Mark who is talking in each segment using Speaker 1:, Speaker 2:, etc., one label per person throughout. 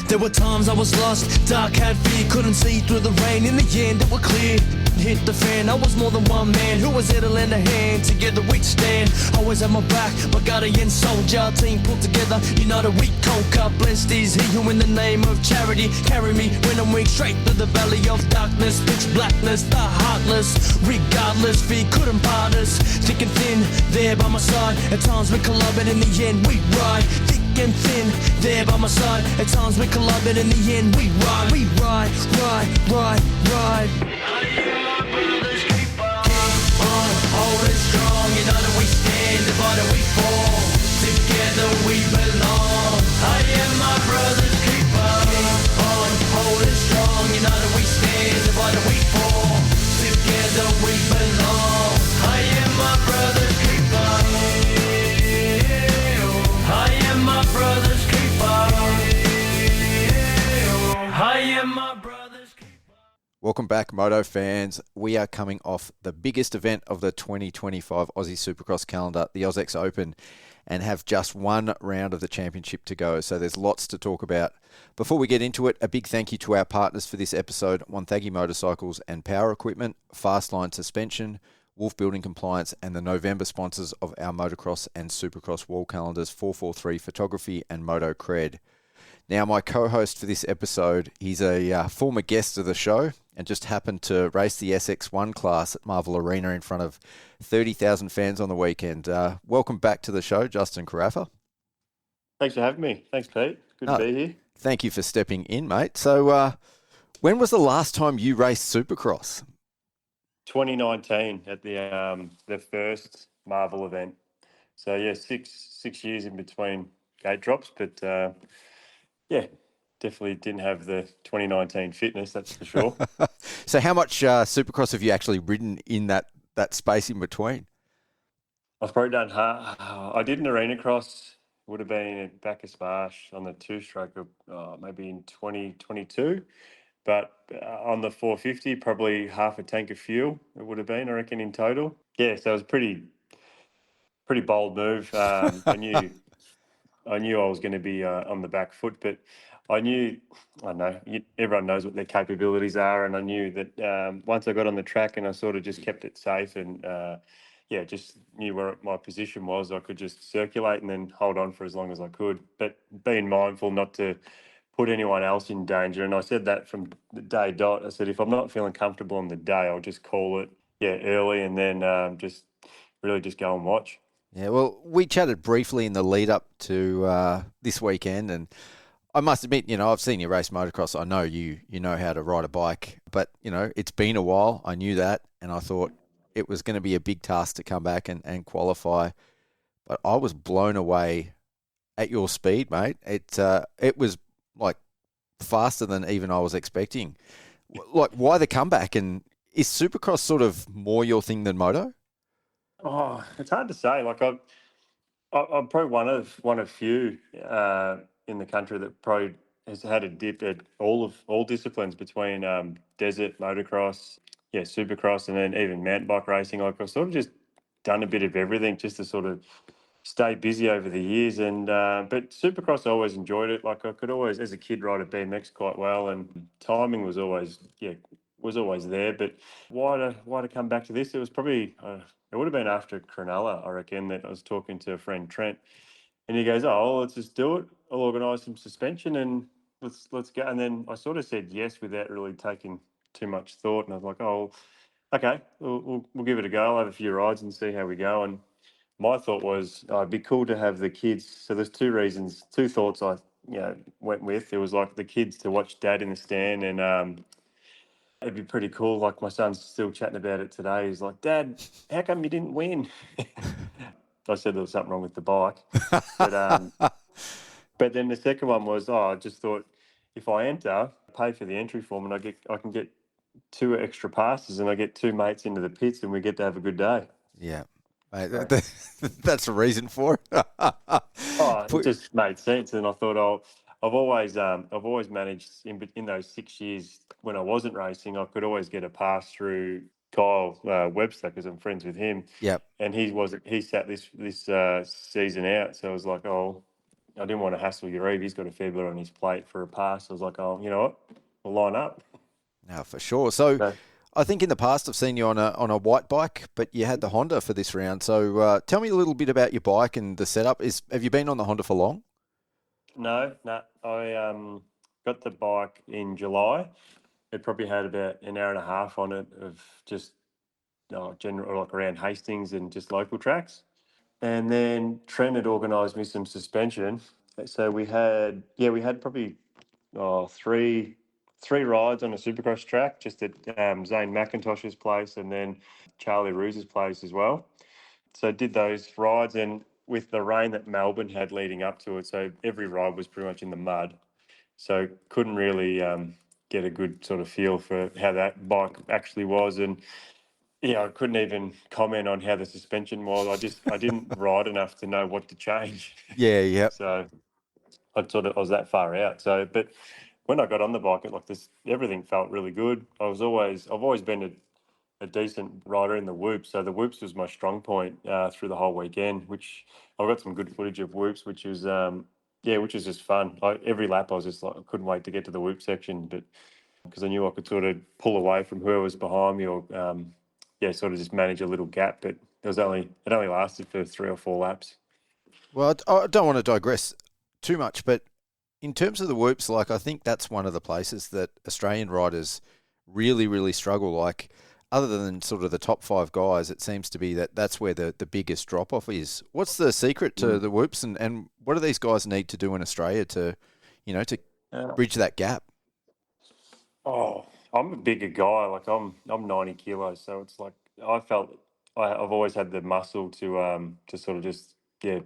Speaker 1: There were times I was lost, dark had fear, couldn't see through the rain. In the end it was clear, hit the fan. I was more than one man who was there to lend a hand. Together we'd stand, always had my back, my guardian soldier. Team pulled together, united we conquer. Blessed is he who in the name of charity carry me when I'm weak, straight through the valley of darkness. Pitch blackness, the heartless, regardless, fear couldn't part us. Thick and thin, there by my side. At times we collide, but in the end we ride. Thick and thin, there by my side. At times we collide, but in the end we ride. We ride, ride, ride, ride. Holding strong, united we stand, divided we fall. Together we belong. I am my brother's keeper. Keep on holding strong, united we stand, divided we fall. Together we belong. I am my brother's keeper. I am my brother's keeper. I am my brother's keeper.
Speaker 2: Welcome back, Moto fans. We are coming off the biggest event of the 2025 Aussie Supercross calendar, the AUSX Open, and have just one round of the championship to go. So there's lots to talk about. Before we get into it, a big thank you to our partners for this episode, Wonthaggi Motorcycles and Power Equipment, Fastline Suspension, Wolf Building Compliance, and the November sponsors of our motocross and supercross wall calendars, 443 Photography and Moto Cred. Now, my co-host for this episode, he's a former guest of the show and just happened to race the SX1 class at Marvel Arena in front of 30,000 fans on the weekend. Welcome back to the show, Justin Carafa.
Speaker 3: Thanks for having me. Thanks, Pete. Good to be here.
Speaker 2: Thank you for stepping in, mate. So when was the last time you raced Supercross?
Speaker 3: 2019 at the first Marvel event. So, yeah, six years in between gate drops, but, yeah, definitely didn't have the 2019 fitness, that's for sure.
Speaker 2: So how much Supercross have you actually ridden in that space in between?
Speaker 3: I've probably done I did an arena cross, would have been at Bacchus Marsh on the two-stroke, maybe in 2022. But on the 450, probably half a tank of fuel it would have been, I reckon, in total. Yeah, so it was pretty bold move. I knew I was going to be on the back foot, but I know, everyone knows what their capabilities are, and I knew that once I got on the track and I sort of just kept it safe and, just knew where my position was, I could just circulate and then hold on for as long as I could, but being mindful not to put anyone else in danger. And I said that from the day dot. I said, if I'm not feeling comfortable on the day, I'll just call it early and then just go and watch.
Speaker 2: Yeah, well, we chatted briefly in the lead up to this weekend, and I must admit, I've seen you race motocross. I know you know how to ride a bike, but, it's been a while. I knew that, and I thought it was going to be a big task to come back and qualify. But I was blown away at your speed, mate. It was like faster than even I was expecting. Like, why the comeback? And is Supercross sort of more your thing than moto?
Speaker 3: Oh, it's hard to say. Like I'm probably one of few in the country that probably has had a dip at all disciplines between desert, motocross, Supercross, and then even mountain bike racing. Like I've sort of just done a bit of everything just to sort of stay busy over the years. And but Supercross, I always enjoyed it. Like I could always, as a kid, ride a BMX quite well, and timing was always there. But why to come back to this? It was probably it would have been after Cronulla, I reckon, that I was talking to a friend, Trent, and he goes, "Oh, let's just do it. I'll organise some suspension and let's go." And then I sort of said yes without really taking too much thought. And I was like, "Oh, okay, we'll give it a go. I'll have a few rides and see how we go." And my thought was, it'd be cool to have the kids. So there's two thoughts I went with. It was like the kids to watch Dad in the stand, and it'd be pretty cool. Like my son's still chatting about it today. He's like, "Dad, how come you didn't win?" I said there was something wrong with the bike. But then the second one was, I just thought if I enter, pay for the entry form, and I can get 2 extra passes, and I get 2 mates into the pits, and we get to have a good day.
Speaker 2: Yeah. Mate, that's the reason for it.
Speaker 3: It just made sense, and I thought, I've always managed in those 6 years when I wasn't racing, I could always get a pass through Kyle Webster because I'm friends with him.
Speaker 2: Yep.
Speaker 3: And he sat this season out, so I was like, I didn't want to hassle Uribe. He's got a fair bit on his plate for a pass. I was like, oh, you know what? We'll line up.
Speaker 2: No, for sure. So
Speaker 3: So,
Speaker 2: I think in the past I've seen you on a white bike, but you had the Honda for this round. So tell me a little bit about your bike and the setup. Have you been on the Honda for long?
Speaker 3: no. I got the bike in July. It probably had about an hour and a half on it of just general, like around Hastings and just local tracks. And then Trent had organised me some suspension. So we had probably three rides on a Supercross track, just at Zane McIntosh's place and then Charlie Roos's place as well. So I did those rides, and with the rain that Melbourne had leading up to it, so every ride was pretty much in the mud. So couldn't really get a good sort of feel for how that bike actually was, and yeah, I couldn't even comment on how the suspension was. I didn't ride enough to know what to change.
Speaker 2: Yeah, yeah.
Speaker 3: So I was that far out. So, but when I got on the bike, everything felt really good. I've always been a decent rider in the whoops. So the whoops was my strong point through the whole weekend, which I've got some good footage of whoops, which was just fun. Every lap I was just like, I couldn't wait to get to the whoop section, but because I knew I could sort of pull away from whoever was behind me, or sort of just manage a little gap. But it only lasted for 3 or 4 laps.
Speaker 2: Well, I don't want to digress too much, but in terms of the whoops, like I think that's one of the places that Australian riders really, really struggle. Like, other than sort of the top 5 guys, it seems to be that's where the biggest drop off is. What's the secret to the whoops, and what do these guys need to do in Australia to bridge that gap?
Speaker 3: Oh, I'm a bigger guy. Like I'm 90 kilos, so it's like I've always had the muscle to sort of just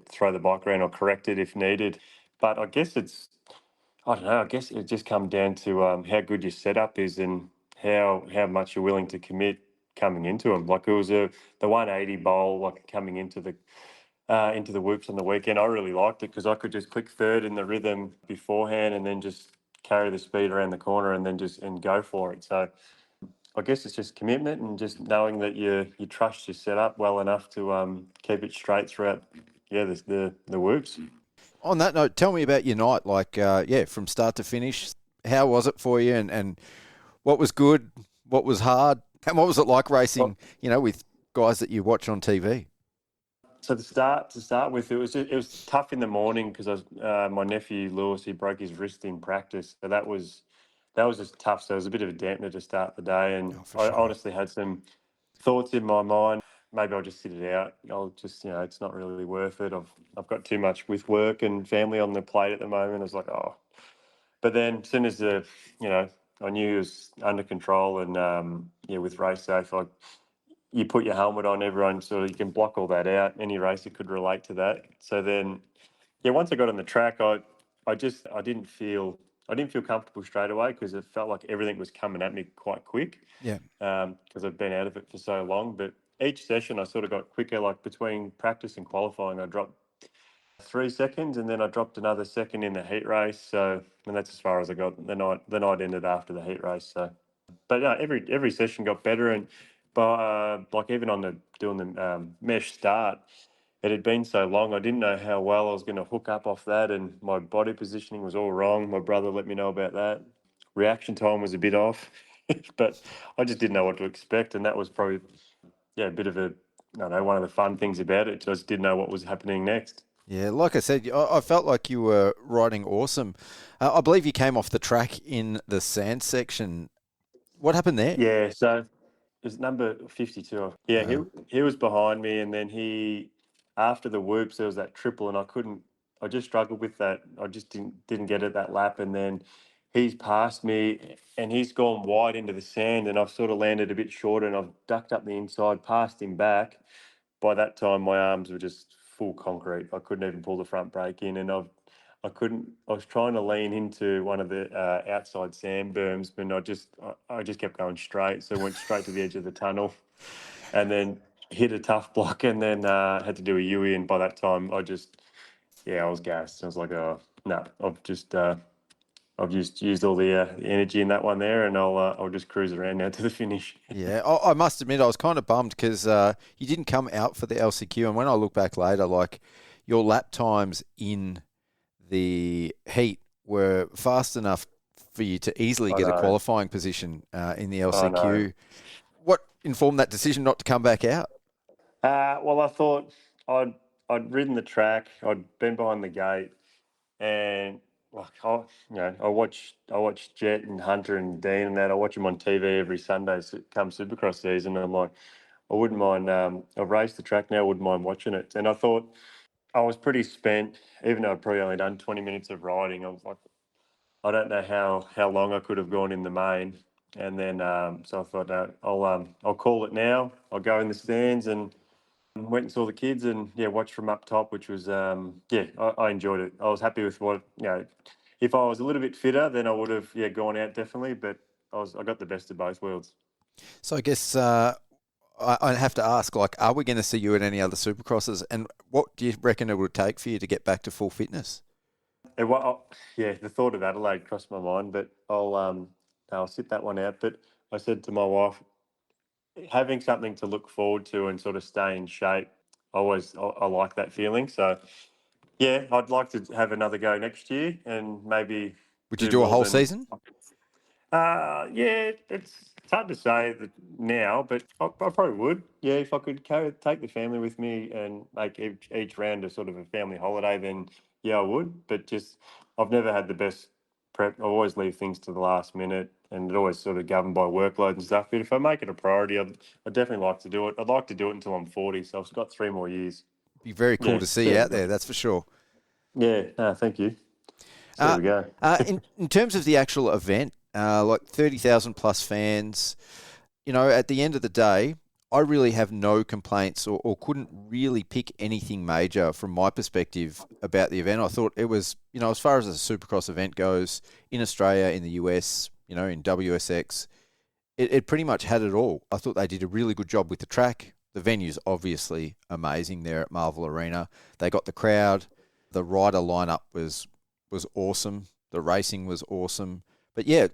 Speaker 3: throw the bike around or correct it if needed. But I don't know. I guess it just comes down to how good your setup is and how much you're willing to commit coming into them. Like it was the 180 bowl, like coming into the whoops on the weekend. I really liked it because I could just click third in the rhythm beforehand and then just carry the speed around the corner and then and go for it. So I guess it's just commitment and just knowing that you trust your setup well enough to keep it straight throughout the whoops.
Speaker 2: On that note, tell me about your night. Like, from start to finish, how was it for you, and what was good, what was hard, and what was it like racing? With guys that you watch on TV.
Speaker 3: So to start with, it was tough in the morning because my nephew Lewis, he broke his wrist in practice, so that was just tough. So it was a bit of a dampener to start the day, and I honestly had some thoughts in my mind. Maybe I'll just sit it out. I'll just, it's not really worth it. I've got too much with work and family on the plate at the moment. I was like, oh. But then as soon as I knew it was under control and with race safe, you put your helmet on, everyone sort of, you can block all that out. Any racer could relate to that. So then, once I got on the track, I didn't feel comfortable straight away because it felt like everything was coming at me quite quick.
Speaker 2: Yeah.
Speaker 3: Because I've been out of it for so long. But each session I sort of got quicker, like between practice and qualifying, I dropped 3 seconds and then I dropped another second in the heat race. So, and that's as far as I got. The night ended after the heat race. So, but yeah, every session got better. And like even on doing the mesh start, it had been so long, I didn't know how well I was going to hook up off that, and my body positioning was all wrong. My brother let me know about that. Reaction time was a bit off, but I just didn't know what to expect, and that was probably a bit of one of the fun things about it. Just didn't know what was happening next.
Speaker 2: Yeah, like I said, I felt like you were riding awesome. I believe you came off the track in the sand section. What happened there?
Speaker 3: Yeah, so it was number 52. Yeah, he was behind me, and then after the whoops, there was that triple, and I just struggled with that. I just didn't get it that lap, and then he's passed me, and he's gone wide into the sand, and I've sort of landed a bit short, and I've ducked up the inside, passed him back. By that time, my arms were just full concrete. I couldn't even pull the front brake in, and I was trying to lean into one of the outside sand berms, but I just kept going straight. So I went straight to the edge of the tunnel and then hit a tough block and then had to do a U-E. And by that time, I was gassed. I was like, oh, no, I've used all the energy in that one there, and I'll just cruise around now to the finish.
Speaker 2: Yeah, I must admit I was kind of bummed because you didn't come out for the LCQ, and when I look back later, like your lap times in the heat were fast enough for you to easily
Speaker 3: I
Speaker 2: get a
Speaker 3: know.
Speaker 2: qualifying position in the
Speaker 3: I know.
Speaker 2: LCQ. What informed that decision not to come back out?
Speaker 3: Well, I thought I'd I'd ridden the track. I'd been behind the gate, and like I watch Jet and Hunter and Dean and that. I watch them on TV every Sunday. Come Supercross season, and I'm like, I wouldn't mind. I've raced the track now. I wouldn't mind watching it. And I thought I was pretty spent, even though I'd probably only done 20 minutes of riding. I was like, I don't know how long I could have gone in the main. And then so I thought, no, I'll call it now. I'll go in the stands and went and saw the kids and yeah, watched from up top, which was I enjoyed it. I was happy with what if I was a little bit fitter, then I would have gone out definitely. But I got the best of both worlds.
Speaker 2: So I guess I have to ask, like, are we going to see you at any other Supercrosses? And what do you reckon it would take for you to get back to full fitness?
Speaker 3: The thought of Adelaide crossed my mind, but I'll sit that one out. But I said to my wife, having something to look forward to and sort of stay in shape, I like that feeling. So yeah, I'd like to have another go next year and maybe
Speaker 2: Would you
Speaker 3: do
Speaker 2: do a
Speaker 3: more
Speaker 2: whole
Speaker 3: than.
Speaker 2: season?
Speaker 3: Yeah, it's hard to say that now, but I probably would. Yeah, if I could take the family with me and make each round a sort of a family holiday, then yeah, I would. But just I've never had the best prep. I always leave things to the last minute, and it always sort of governed by workload and stuff. But if I make it a priority, I'd definitely like to do it. I'd like to do it until I'm 40, so I've got 3 more years.
Speaker 2: Be very cool
Speaker 3: Yeah,
Speaker 2: to see you
Speaker 3: yeah,
Speaker 2: out there, that's for sure.
Speaker 3: yeah. No, thank you. So there
Speaker 2: Uh,
Speaker 3: we go.
Speaker 2: in terms of the actual event, like 30,000 plus fans, at the end of the day, I really have no complaints or couldn't really pick anything major from my perspective about the event. I thought it was, as far as a Supercross event goes, in Australia, in the US, in WSX, it pretty much had it all. I thought they did a really good job with the track. The venue's obviously amazing there at Marvel Arena. They got the crowd. The rider lineup was awesome. The racing was awesome. But yeah,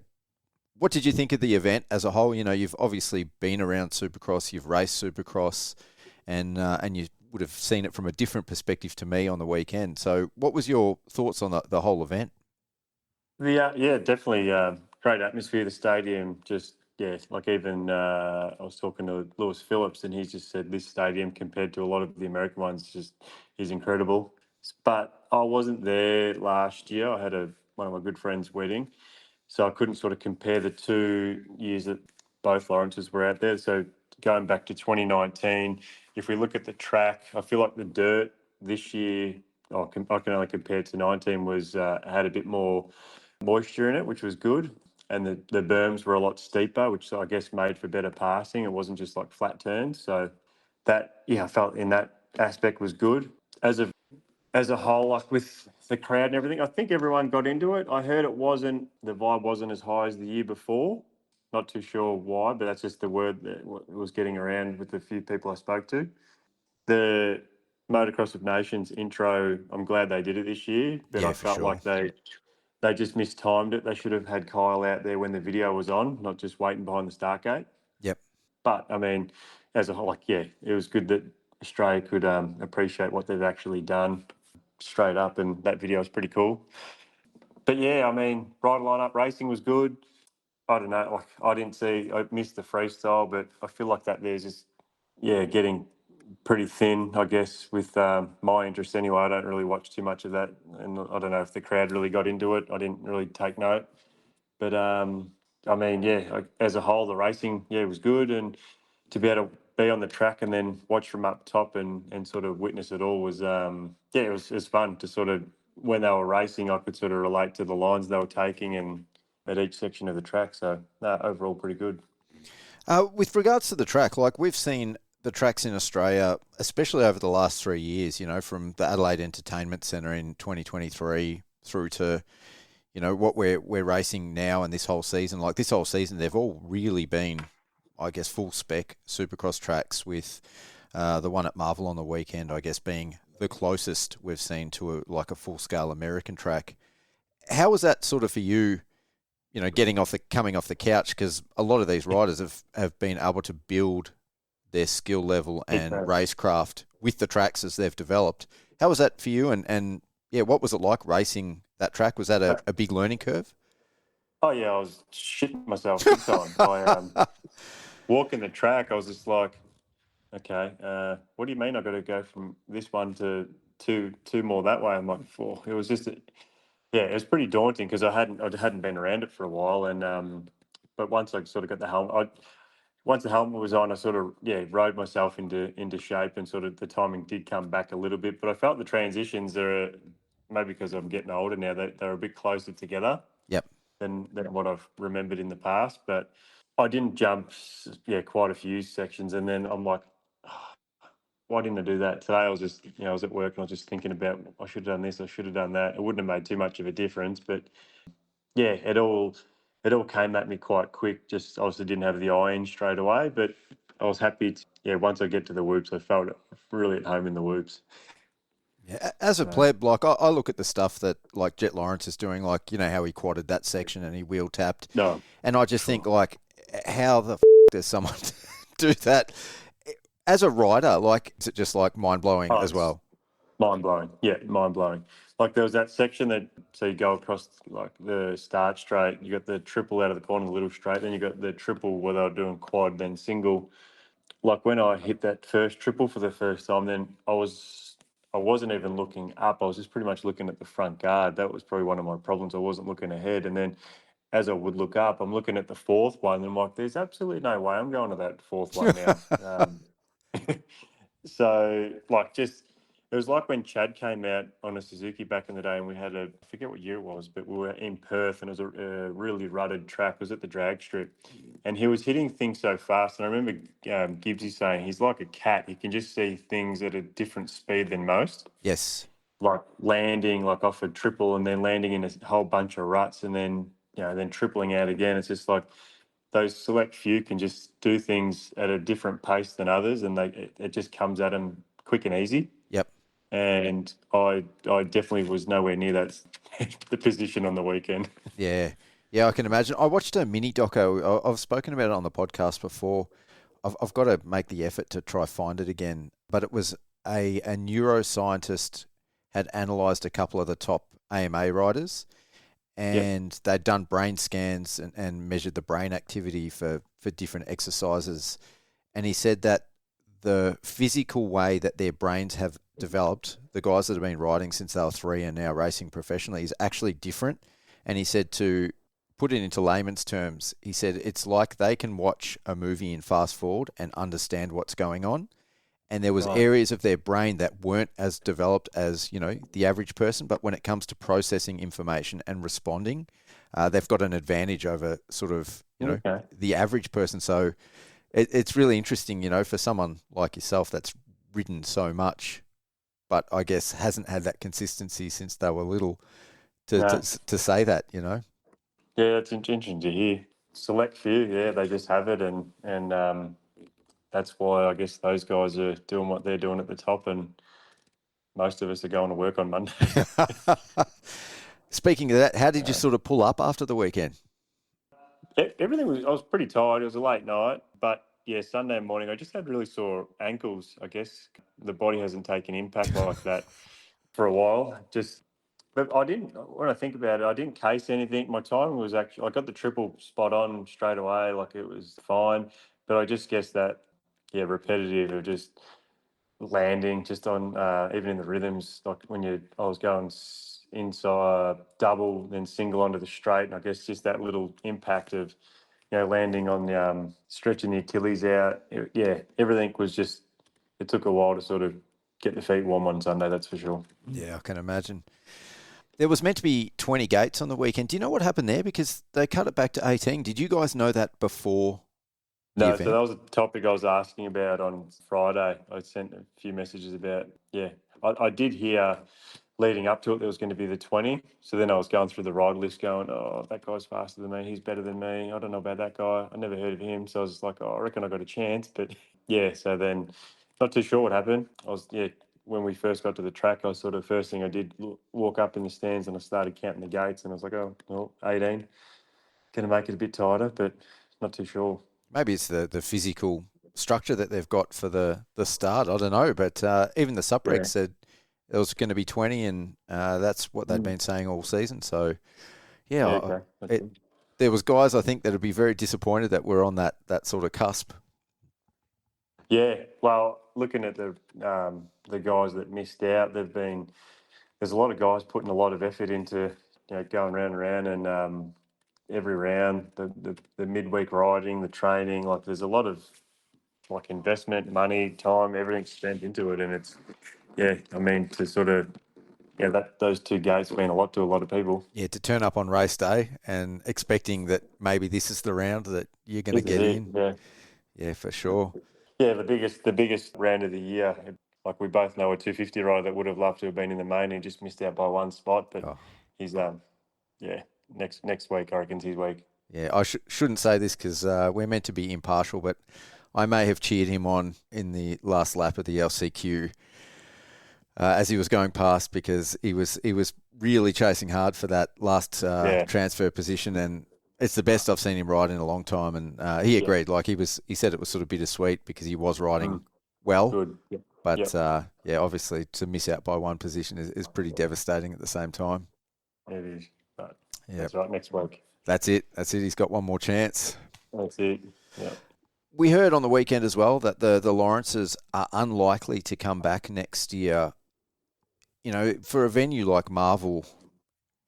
Speaker 2: what did you think of the event as a whole? You've obviously been around Supercross, you've raced Supercross, and you would have seen it from a different perspective to me on the weekend. So what was your thoughts on the whole event?
Speaker 3: Yeah, definitely. Great atmosphere. The stadium, just like even I was talking to Lewis Phillips, and he just said this stadium compared to a lot of the American ones just is incredible. But I wasn't there last year. I had one of my good friends' wedding, so I couldn't sort of compare the 2 years that both Lawrences were out there. So going back to 2019, if we look at the track, I feel like the dirt this year, I can only compare to 19, was had a bit more moisture in it, which was good. And the berms were a lot steeper, which I guess made for better passing. It wasn't just like flat turns. So I felt in that aspect was good. As a whole, like with the crowd and everything, I think everyone got into it. I heard the vibe wasn't as high as the year before. Not too sure why, but that's just the word that was getting around with the few people I spoke to. The Motocross of Nations intro, I'm glad they did it this year, but
Speaker 2: Yeah,
Speaker 3: I
Speaker 2: for
Speaker 3: felt
Speaker 2: sure.
Speaker 3: like they just mistimed it. They should have had Kyle out there when the video was on, not just waiting behind the start gate.
Speaker 2: Yep.
Speaker 3: But I mean, as a whole, it was good that Australia could appreciate what they've actually done straight up, and that video is pretty cool. But yeah, I mean, rider lineup racing was good. I don't know, like I missed the freestyle, but I feel like that there's just getting pretty thin, I guess, with my interest anyway. I don't really watch too much of that, and I don't know if the crowd really got into it. I didn't really take note, but I mean, as a whole, the racing, was good, and to be able to be on the track and then watch from up top and sort of witness it all was, it was fun to sort of, when they were racing, I could sort of relate to the lines they were taking and at each section of the track. So overall, pretty good.
Speaker 2: With regards to the track, like we've seen the tracks in Australia, especially over the last 3 years, from the Adelaide Entertainment Centre in 2023 through to, what we're racing now and this whole season. Like this whole season, they've all really been, I guess, full spec Supercross tracks, with the one at Marvel on the weekend, I guess, being the closest we've seen to a full scale American track. How was that sort of for you? Coming off the couch, because a lot of these riders have been able to build their skill level and racecraft with the tracks as they've developed. How was that for you? And yeah, what was it like racing that track? Was that a big learning curve?
Speaker 3: Oh yeah, I was shitting myself big time. I walking the track, I was just like, okay, what do you mean I got to go from this one to two more that way? I'm like, four. It was just, yeah, it was pretty daunting because I hadn't been around it for a while, and but once I sort of got the helmet, once the helmet was on, I sort of rode myself into shape, and sort of the timing did come back a little bit. But I felt the transitions are maybe because I'm getting older now that they're a bit closer together
Speaker 2: Yep.
Speaker 3: than what I've remembered in the past. But I didn't jump, quite a few sections, and then I'm like, "Oh, why didn't I do that today?" I was just, I was at work and I was just thinking about I should have done this, I should have done that. It wouldn't have made too much of a difference, but yeah, it all came at me quite quick. Just obviously didn't have the eye in straight away, but I was happy. Once I get to the whoops, I felt really at home in the whoops.
Speaker 2: Yeah, as a
Speaker 3: So,
Speaker 2: pleb, like I look at the stuff that like Jet Lawrence is doing, like how he quadded that section and he wheel tapped,
Speaker 3: no,
Speaker 2: and I just think like, how the does someone do that as a rider? Like, is it just like mind blowing
Speaker 3: oh,
Speaker 2: as
Speaker 3: it's
Speaker 2: well?
Speaker 3: mind blowing. Yeah, mind blowing. Like there was that section that so you go across like the start straight, you got the triple out of the corner, the little straight, then you got the triple where they were doing quad, then single. Like when I hit that first triple for the first time, then I wasn't even looking up. I was just pretty much looking at the front guard. That was probably one of my problems. I wasn't looking ahead, and then as I would look up, I'm looking at the fourth one, and I'm like, "There's absolutely no way I'm going to that fourth one now." So, like, just it was like when Chad came out on a Suzuki back in the day, and we had I forget what year it was, but we were in Perth, and it was a really rutted track. It was at the drag strip, and he was hitting things so fast. And I remember Gibbsy saying he's like a cat; he can just see things at a different speed than most.
Speaker 2: Yes.
Speaker 3: Like landing like off a triple, and then landing in a whole bunch of ruts, and then then tripling out again. It's just like those select few can just do things at a different pace than others, and it just comes at them quick and easy.
Speaker 2: Yep.
Speaker 3: And I definitely was nowhere near that the position on the weekend.
Speaker 2: Yeah. Yeah, I can imagine. I watched a mini doco. I've spoken about it on the podcast before. I've got to make the effort to try find it again. But it was a neuroscientist had analysed a couple of the top AMA riders, and they'd done brain scans and measured the brain activity for different exercises. And he said that the physical way that their brains have developed, the guys that have been riding since they were 3 and now racing professionally, is actually different. And he said, to put it into layman's terms, he said it's like they can watch a movie in fast forward and understand what's going on. And there was
Speaker 3: Right.
Speaker 2: areas of their brain that weren't as developed as, the average person. But when it comes to processing information and responding, they've got an advantage over sort of,
Speaker 3: Okay.
Speaker 2: the average person. So it's really interesting, for someone like yourself that's ridden so much, but I guess hasn't had that consistency since they were little to,
Speaker 3: Yeah.
Speaker 2: to say that,
Speaker 3: Yeah, that's interesting to hear. Select few, yeah, they just have it, and that's why I guess those guys are doing what they're doing at the top, and most of us are going to work on Monday.
Speaker 2: Speaking of that, how did you sort of pull up after the weekend?
Speaker 3: Everything was. I was pretty tired. It was a late night, but yeah, Sunday morning I just had really sore ankles. I guess the body hasn't taken impact like that for a while. But I didn't. When I think about it, I didn't case anything. My timing was actually. I got the triple spot on straight away. Like it was fine. But I just guess that repetitive of just landing just on even in the rhythms, like when I was going inside double then single onto the straight, and I guess just that little impact of landing on the stretching the Achilles out. Everything was just, it took a while to sort of get the feet warm on Sunday, that's for sure.
Speaker 2: Yeah, I can imagine. There was meant to be 20 gates on the weekend. Do you know what happened there? Because they cut it back to 18. Did you guys know that before the
Speaker 3: No,
Speaker 2: event?
Speaker 3: so that was a topic I was asking about on Friday. I sent a few messages about, I did hear leading up to it there was going to be the 20. So then I was going through the ride list going, oh, that guy's faster than me. He's better than me. I don't know about that guy. I never heard of him. So I was just like, oh, I reckon I got a chance. But so then not too sure what happened. When we first got to the track, I was sort of, first thing I did, walk up in the stands and I started counting the gates, and I was like, oh, well, 18. Going to make it a bit tighter, but not too sure.
Speaker 2: Maybe it's the physical structure that they've got for the start. I don't know. But even the Suprex said it was going to be 20, and that's what they'd been saying all season. So, yeah,
Speaker 3: Okay.
Speaker 2: there was guys I think that would be very disappointed that we're on that sort of cusp.
Speaker 3: Yeah, well, looking at the guys that missed out, there's a lot of guys putting a lot of effort into going round and round, and every round the midweek riding, the training, like there's a lot of like investment, money, time, everything spent into it, and it's I mean to sort of that those two gates mean a lot to a lot of people.
Speaker 2: Yeah, to turn up on race day and expecting that maybe this is the round that you're going to
Speaker 3: This is
Speaker 2: get
Speaker 3: it.
Speaker 2: in.
Speaker 3: Yeah.
Speaker 2: Yeah, for sure.
Speaker 3: Yeah, the biggest round of the year. Like we both know a 250 rider that would have loved to have been in the main and just missed out by one spot. But
Speaker 2: Oh.
Speaker 3: he's next week I reckon's his week.
Speaker 2: Yeah, I shouldn't say this because we're meant to be impartial, but I may have cheered him on in the last lap of the LCQ as he was going past because he was really chasing hard for that last transfer position, and it's the best I've seen him ride in a long time. And he agreed. Like he said it was sort of bittersweet because he was riding well.
Speaker 3: Good. Yep.
Speaker 2: But obviously to miss out by one position is pretty devastating at the same time.
Speaker 3: It is. But that's right. Next week.
Speaker 2: That's it. He's got one more chance.
Speaker 3: That's it. Yeah.
Speaker 2: We heard on the weekend as well that the Lawrences are unlikely to come back next year. You know, for a venue like Marvel,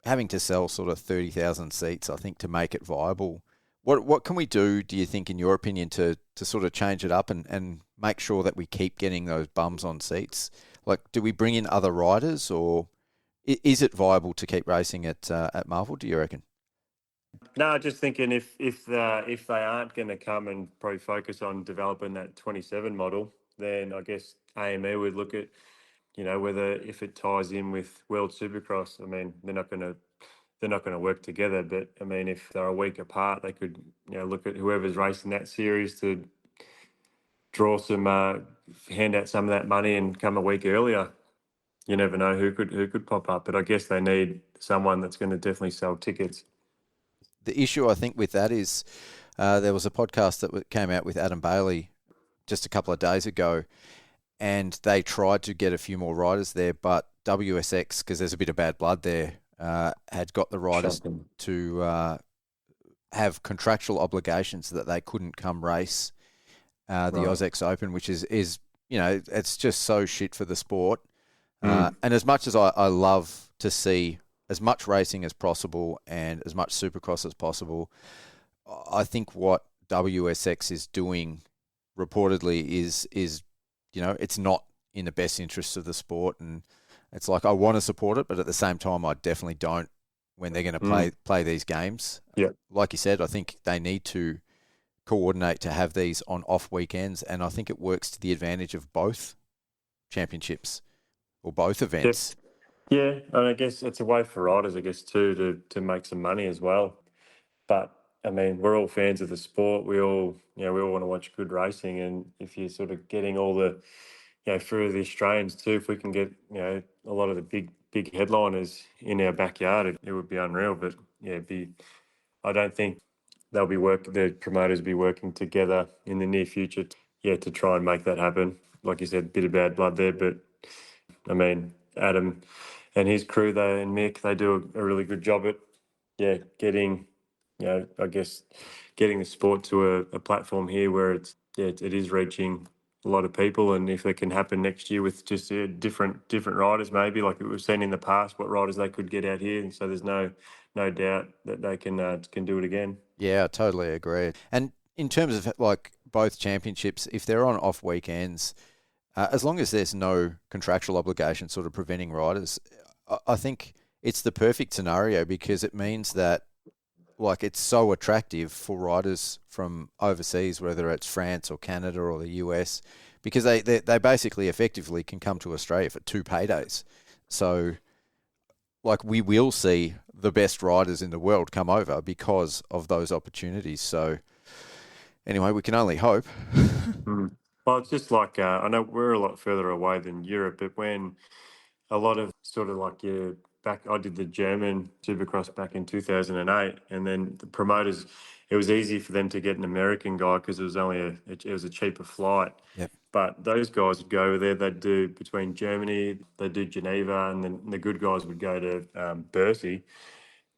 Speaker 2: having to sell sort of 30,000 seats, I think, to make it viable. What can we do, do you think, in your opinion, to sort of change it up and make sure that we keep getting those bums on seats? Like, do we bring in other riders, or is it viable to keep racing at Marvel, do you reckon?
Speaker 3: No, just thinking if they aren't going to come and probably focus on developing that 27 model, then I guess AME would look at, whether if it ties in with World Supercross. I mean, they're not going to work together, but I mean, if they're a week apart, they could look at whoever's racing that series to draw some hand out some of that money and come a week earlier. You never know who could pop up, but I guess they need someone that's going to definitely sell tickets.
Speaker 2: The issue, I think, with that is there was a podcast that came out with Adam Bailey just a couple of days ago, and they tried to get a few more riders there, but WSX, because there's a bit of bad blood there, had got the riders to have contractual obligations that they couldn't come race the AUSX Open, which is it's just so shit for the sport. And as much as I love to see as much racing as possible and as much Supercross as possible, I think what WSX is doing reportedly is it's not in the best interests of the sport, and it's like I want to support it, but at the same time I definitely don't when they're going to play these games.
Speaker 3: Yeah,
Speaker 2: like you said, I think they need to coordinate to have these on off weekends, and I think it works to the advantage of both championships or both events.
Speaker 3: Yeah, and I guess it's a way for riders, I guess, too, to make some money as well. But I mean, we're all fans of the sport. We all want to watch good racing, and if you're sort of getting all the, through the Australians too, if we can get a lot of the big headliners in our backyard, it would be unreal. But I don't think the promoters be working together in the near future. To try and make that happen. Like you said, a bit of bad blood there, but I mean, Adam and his crew, and Mick, they do a really good job at getting I guess getting the sport to a platform here where it is reaching a lot of people. And if it can happen next year with just different riders, maybe like we've seen in the past, what riders they could get out here, and so there's no doubt that they can do it again.
Speaker 2: Yeah, I totally agree. And in terms of like both championships, if they're on off weekends, as long as there's no contractual obligation sort of preventing riders, I think it's the perfect scenario, because it means that like it's so attractive for riders from overseas, whether it's France or Canada or the US, because they basically effectively can come to Australia for 2 paydays. So like we will see the best riders in the world come over because of those opportunities. So anyway, we can only hope.
Speaker 3: Well, it's just like, I know we're a lot further away than Europe, but when a lot of sort of like your I did the German Supercross back in 2008, and then the promoters, it was easy for them to get an American guy because it was only it was a cheaper flight.
Speaker 2: Yep.
Speaker 3: But those guys would go there. They'd do between Germany, they'd do Geneva, and then the good guys would go to Bercy.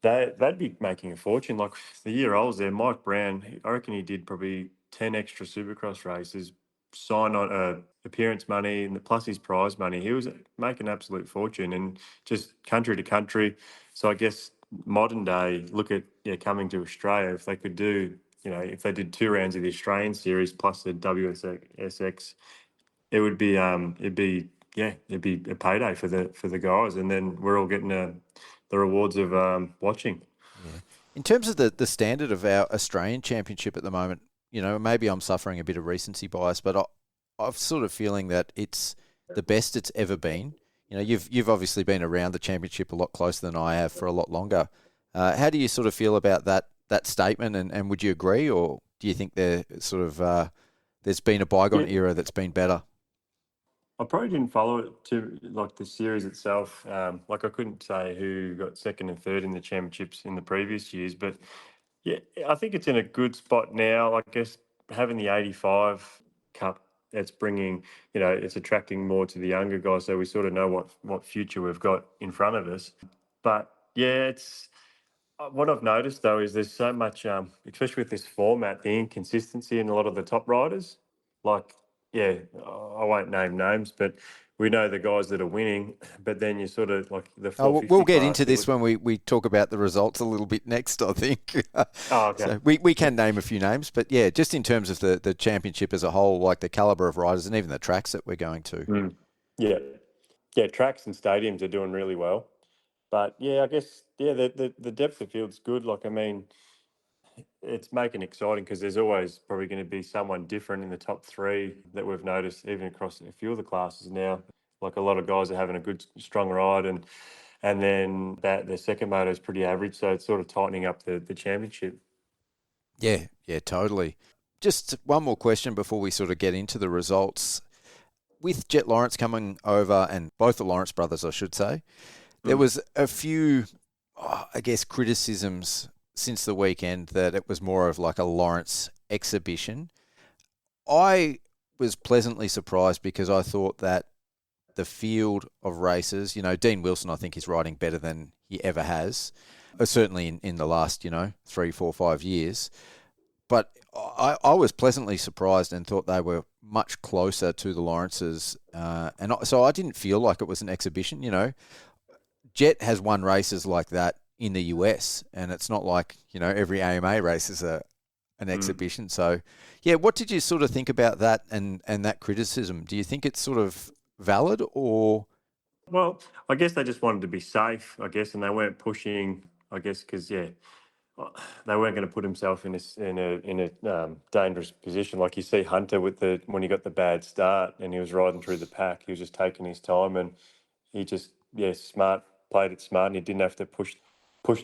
Speaker 3: They'd be making a fortune. Like the year I was there, Mike Brown, I reckon he did probably 10 extra Supercross races, sign on appearance money, and plus his prize money. He was making an absolute fortune, and just country to country. So I guess modern day, look at coming to Australia. If they could do, if they did 2 rounds of the Australian series plus the WSX, it'd be a payday for the guys, and then we're all getting the rewards of watching.
Speaker 2: Yeah. In terms of the standard of our Australian championship at the moment, maybe I'm suffering a bit of recency bias, but I'm sort of feeling that it's the best it's ever been. You've obviously been around the championship a lot closer than I have for a lot longer. How do you sort of feel about that statement, and would you agree, or do you think there's been a bygone era that's been better?
Speaker 3: I probably didn't follow it to like the series itself. Like I couldn't say who got second and third in the championships in the previous years, but yeah, I think it's in a good spot now. I guess having the 85 Cup, it's bringing, it's attracting more to the younger guys, so we sort of know what future we've got in front of us. But yeah, it's what I've noticed though is there's so much, especially with this format, the inconsistency in a lot of the top riders. Like, yeah, I won't name names, but we know the guys that are winning. But then you sort of like the 450
Speaker 2: we'll get
Speaker 3: class,
Speaker 2: into this when we talk about the results a little bit next, I think.
Speaker 3: Oh, okay.
Speaker 2: So we can name a few names, but yeah, just in terms of the championship as a whole, like the calibre of riders and even the tracks that we're going to.
Speaker 3: Yeah, tracks and stadiums are doing really well. But yeah, I guess the depth of field's good. Like I mean, it's making it exciting because there's always probably going to be someone different in the top three that we've noticed, even across a few of the classes now. Like a lot of guys are having a good, strong ride, and then their second motor is pretty average, so it's sort of tightening up the championship.
Speaker 2: Yeah, totally. Just one more question before we sort of get into the results. With Jet Lawrence coming over, and both the Lawrence brothers, I should say, there was a few, I guess, criticisms since the weekend that it was more of like a Lawrence exhibition. I was pleasantly surprised because I thought that the field of races, Dean Wilson, I think, is riding better than he ever has, certainly in the last, 3, 4, 5 years. But I was pleasantly surprised and thought they were much closer to the Lawrences. So I didn't feel like it was an exhibition, Jet has won races like that in the US, and it's not like, every AMA race is an exhibition. So, yeah, what did you sort of think about that and that criticism? Do you think it's sort of valid or?
Speaker 3: Well, I guess they just wanted to be safe, I guess, and they weren't pushing, I guess, because, they weren't going to put himself in a dangerous position. Like you see Hunter when he got the bad start and he was riding through the pack, he was just taking his time, and he just, played it smart, and he didn't have to push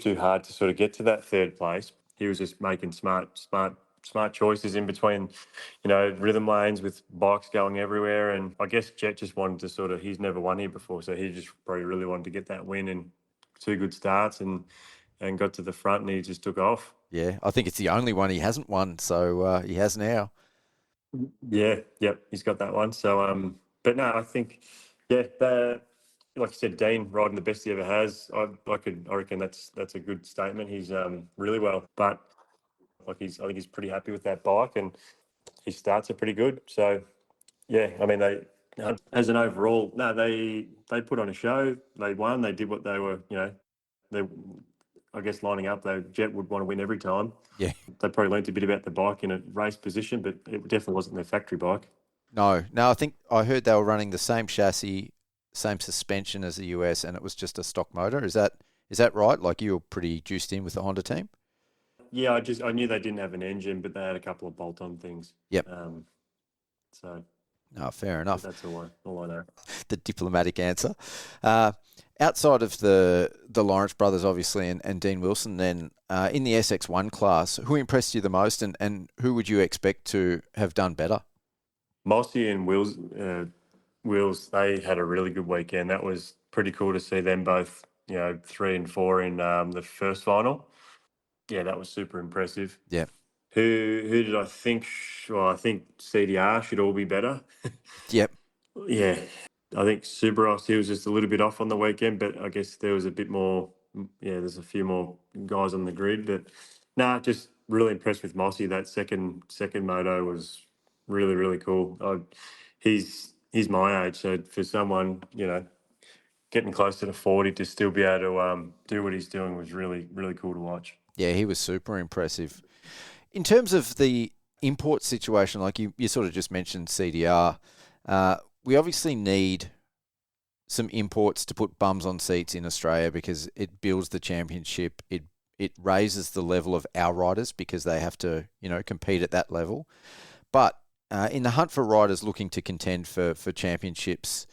Speaker 3: too hard to sort of get to that third place. He was just making smart choices in between, rhythm lanes with bikes going everywhere. And I guess Jet just wanted to he's never won here before, so he just probably really wanted to get that win and 2 good starts and got to the front, and he just took off.
Speaker 2: Yeah, I think it's the only one he hasn't won, so he has now.
Speaker 3: Yeah, yep, he's got that one. So, but no, I think, like you said, Dean riding the best he ever has. I reckon that's a good statement. He's really well, but I think he's pretty happy with that bike, and his starts are pretty good. So yeah, I mean they as an overall, no, they put on a show. They won. They did what they were, they. I guess lining up, Jet would want to win every time.
Speaker 2: Yeah,
Speaker 3: they probably learnt a bit about the bike in a race position, but it definitely wasn't their factory bike.
Speaker 2: No, I think I heard they were running the same chassis, same suspension as the US, and it was just a stock motor. Is that right? Like, you were pretty juiced in with the Honda team?
Speaker 3: Yeah, I knew they didn't have an engine, but they had a couple of bolt-on things.
Speaker 2: Yep.
Speaker 3: So.
Speaker 2: No, fair enough.
Speaker 3: That's all I know.
Speaker 2: The diplomatic answer. Outside of the Lawrence brothers, obviously, and Dean Wilson, then in the SX1 class, who impressed you the most, and who would you expect to have done better?
Speaker 3: Mossy and Wills, they had a really good weekend. That was pretty cool to see them both 3 and 4 in the first final. Yeah, that was super impressive.
Speaker 2: Yeah.
Speaker 3: Who did I think? Well, I think CDR should all be better.
Speaker 2: Yep.
Speaker 3: Yeah, I think Superos, he was just a little bit off on the weekend, but I guess there was a bit more. Yeah, there's a few more guys on the grid, but just really impressed with Mossy. That second moto was really really cool. He's my age, so for someone getting closer to 40 to still be able to do what he's doing was really really cool to watch.
Speaker 2: Yeah, he was super impressive. In terms of the import situation, like you sort of just mentioned CDR, we obviously need some imports to put bums on seats in Australia because it builds the championship. It raises the level of our riders because they have to, compete at that level. But in the hunt for riders looking to contend for championships,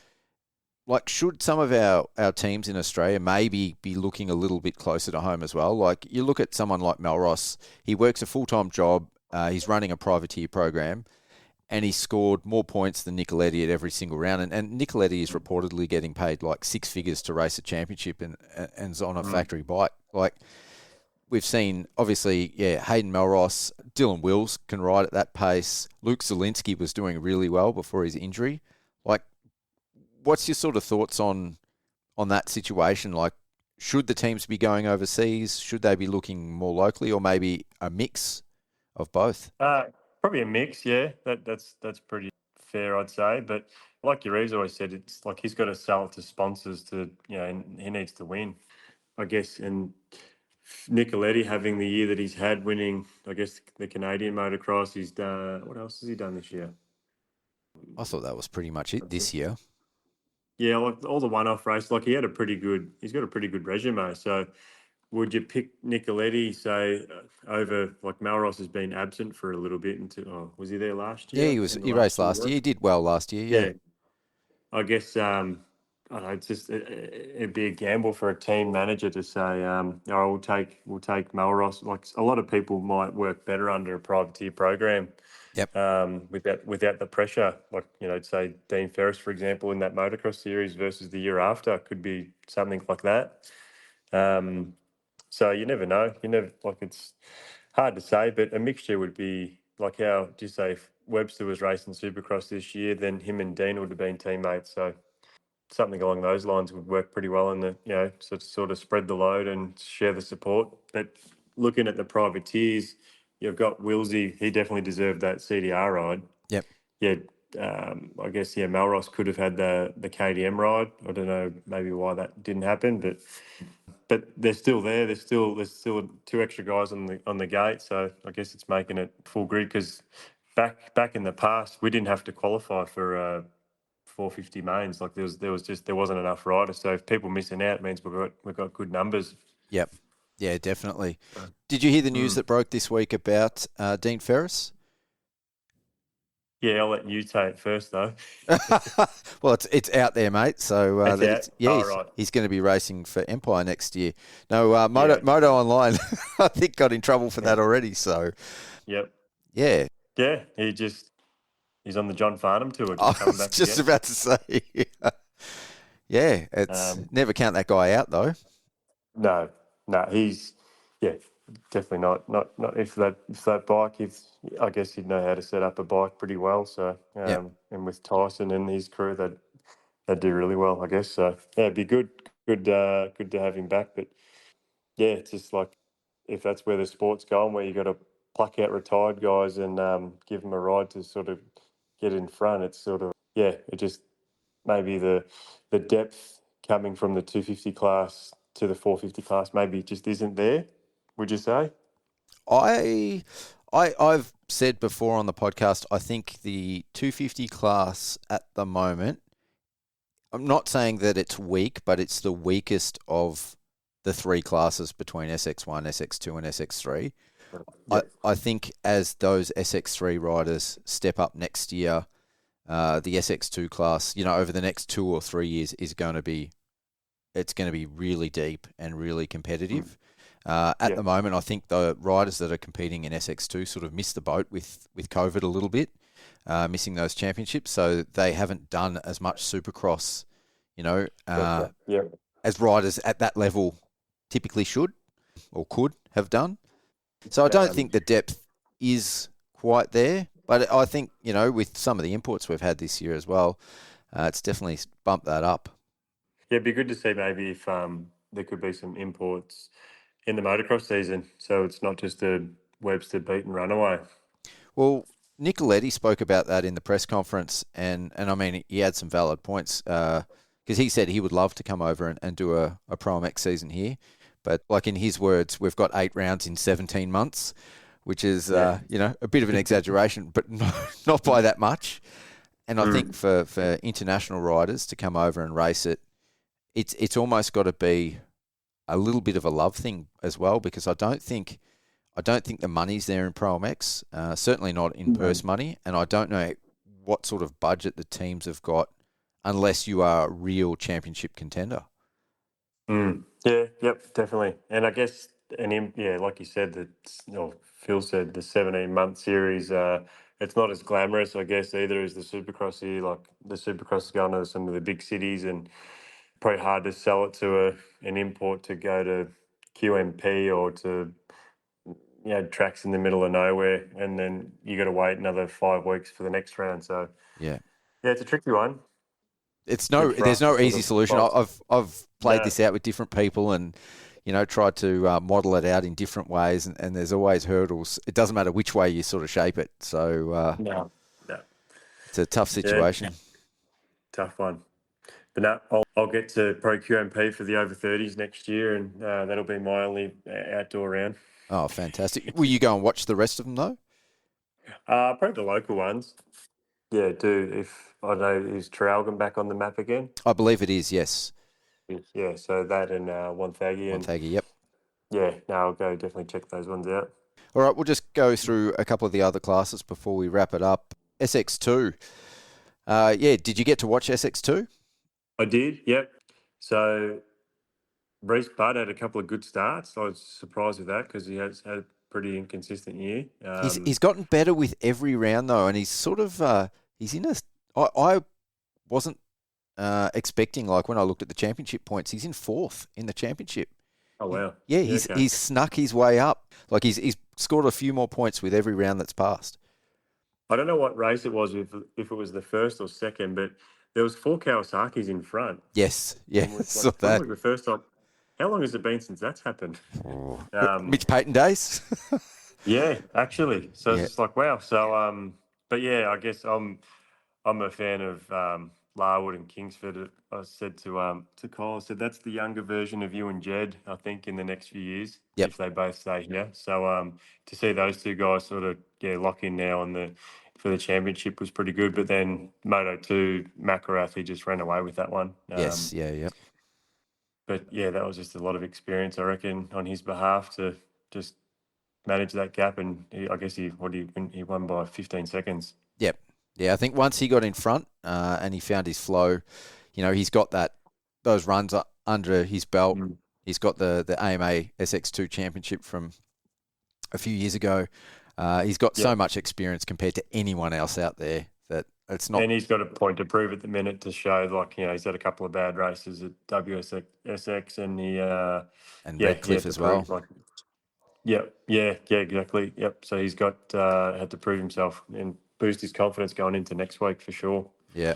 Speaker 2: like, should some of our teams in Australia maybe be looking a little bit closer to home as well? Like, you look at someone like Melross, he works a full-time job, he's running a privateer program, and he scored more points than Nicoletti at every single round. And Nicoletti is reportedly getting paid like 6 figures to race a championship and is on a factory bike. Like, we've seen, obviously, Hayden Melross, Dylan Wills can ride at that pace. Luke Zielinski was doing really well before his injury. Like, what's your sort of thoughts on that situation? Like, should the teams be going overseas? Should they be looking more locally, or maybe a mix of both?
Speaker 3: Probably a mix, yeah. That's pretty fair, I'd say. But like Yuri's always said, it's like he's got to sell it to sponsors to, and he needs to win, I guess. And Nicoletti having the year that he's had, winning, I guess, the Canadian motocross, he's done. What else has he done this year?
Speaker 2: I thought that was pretty much it this year.
Speaker 3: Yeah, like all the one-off races, like he's got a pretty good resume. So would you pick Nicoletti, say, over, like, Melross has been absent for a little bit was he there last year?
Speaker 2: Yeah, he raced last year. He did well last year, yeah.
Speaker 3: I guess, I don't know, it's just, it'd be a gamble for a team manager to say, we'll take Melross. Like, a lot of people might work better under a privateer program.
Speaker 2: Yep.
Speaker 3: Without the pressure, like, say Dean Ferris, for example, in that motocross series versus the year after, could be something like that. So you never know. It's hard to say, but a mixture would be like, how do you say, if Webster was racing Supercross this year, then him and Dean would have been teammates. So something along those lines would work pretty well in the, sort of spread the load and share the support. But looking at the privateers, you've got Wilsey. He definitely deserved that CDR ride.
Speaker 2: Yep.
Speaker 3: Yeah. I guess, Melross could have had the KDM ride. I don't know maybe why that didn't happen, but they're still there. There's still 2 extra guys on the gate. So I guess it's making it full grid, because back in the past we didn't have to qualify for 450 mains. Like, there wasn't enough riders. So if people missing out, it means we've got good numbers.
Speaker 2: Yep. Yeah, definitely. Did you hear the news that broke this week about Dean Ferris?
Speaker 3: Yeah, I'll let you say it first, though.
Speaker 2: Well, it's out there, mate. So
Speaker 3: right.
Speaker 2: he's going to be racing for Empire next year. No, Moto Online, I think, got in trouble for that already. So,
Speaker 3: yep.
Speaker 2: Yeah.
Speaker 3: Yeah, he's on the John Farnham tour.
Speaker 2: I was just about to say. Yeah, it's never count that guy out, though.
Speaker 3: No, he's definitely not if that bike. I guess he'd know how to set up a bike pretty well. So and with Tyson and his crew, they'd do really well, I guess. So yeah, it'd be good to have him back. But yeah, it's just like, if that's where the sport's going, where you got to pluck out retired guys and give them a ride to sort of get in front. It's sort of, it just, maybe the depth coming from the 250 class to the 450 class maybe just isn't there, would you say?
Speaker 2: I've said before on the podcast, I think the 250 class at the moment, I'm not saying that it's weak, but it's the weakest of the 3 classes between SX1, SX2 and SX3. Yep. I think as those SX3 riders step up next year, the SX2 class, over the next 2 or 3 years is going to be really deep and really competitive. At the moment, I think the riders that are competing in SX2 sort of missed the boat with COVID a little bit, missing those championships. So they haven't done as much Supercross, as riders at that level typically should or could have done. So I don't think the depth is quite there, but I think, with some of the imports we've had this year as well, it's definitely bumped that up.
Speaker 3: Yeah, it'd be good to see maybe if there could be some imports in the motocross season, so it's not just a Webster beat and runaway.
Speaker 2: Well, Nicoletti spoke about that in the press conference, and I mean, he had some valid points, because he said he would love to come over and do a Pro MX season here. But like in his words, we've got 8 rounds in 17 months, which is, a bit of an exaggeration, but not by that much. And I think for international riders to come over and race it, it's almost got to be a little bit of a love thing as well, because I don't think the money's there in Pro MX, certainly not in purse money, and I don't know what sort of budget the teams have got unless you are a real championship contender.
Speaker 3: Yeah, yep, definitely. And I guess, like you said, Phil said, the 17-month series, it's not as glamorous, I guess, either as the Supercross here. Like the Supercross is going to some of the big cities, and probably hard to sell it to an import to go to QMP or to tracks in the middle of nowhere, and then you got to wait another 5 weeks for the next round. So
Speaker 2: yeah,
Speaker 3: it's a tricky one.
Speaker 2: There's no easy solution. I've played this out with different people and tried to model it out in different ways, and there's always hurdles. It doesn't matter which way you sort of shape it. So
Speaker 3: no.
Speaker 2: It's a tough situation.
Speaker 3: Yeah. Tough one. But no, I'll get to Pro QMP for the over 30s next year, and that'll be my only outdoor round.
Speaker 2: Oh, fantastic! Will you go and watch the rest of them though?
Speaker 3: Probably the local ones. Yeah, do. If I don't know, is Traralgon back on the map again?
Speaker 2: I believe it is. Yes.
Speaker 3: Yeah. So that and Wonthaggi.
Speaker 2: Wonthaggi. Yep.
Speaker 3: Yeah. No, I'll go definitely check those ones out.
Speaker 2: All right, we'll just go through a couple of the other classes before we wrap it up. SX2. Did you get to watch SX2?
Speaker 3: I did. Yep. So Reece Budd had a couple of good starts. I was surprised with that because he has had a pretty inconsistent year.
Speaker 2: He's gotten better with every round though, and he's sort of he's in a. I wasn't expecting, like when I looked at the championship points, he's in 4th in the championship.
Speaker 3: Oh wow!
Speaker 2: Yeah, he's snuck his way up. Like he's scored a few more points with every round that's passed.
Speaker 3: I don't know what race it was, if it was the first or second, but there was 4 Kawasaki's in front.
Speaker 2: Yes, yeah, saw that.
Speaker 3: Probably the first time. How long has it been since that's happened?
Speaker 2: Mitch Payton days.
Speaker 3: Yeah, actually. So it's like wow. So but yeah, I guess I'm a fan of Larwood and Kingsford. I said to Kyle, I said that's the younger version of you and Jed, I think, in the next few years, if they both stay here. So to see those two guys sort of lock in now for the championship was pretty good. But then Moto 2, McElrath, he just ran away with that one.
Speaker 2: Yes, yeah.
Speaker 3: But yeah, that was just a lot of experience, I reckon, on his behalf to just manage that gap. And I guess he won by 15 seconds.
Speaker 2: Yep. Yeah, I think once he got in front and he found his flow, he's got those runs under his belt. He's got the AMA SX2 championship from a few years ago. He's got so much experience compared to anyone else out there that it's not.
Speaker 3: And he's got a point to prove at the minute to show, like, he's had a couple of bad races at WSX and the
Speaker 2: and Redcliffe as well.
Speaker 3: Yeah, exactly. Yep. So he's got had to prove himself and boost his confidence going into next week for sure.
Speaker 2: Yeah.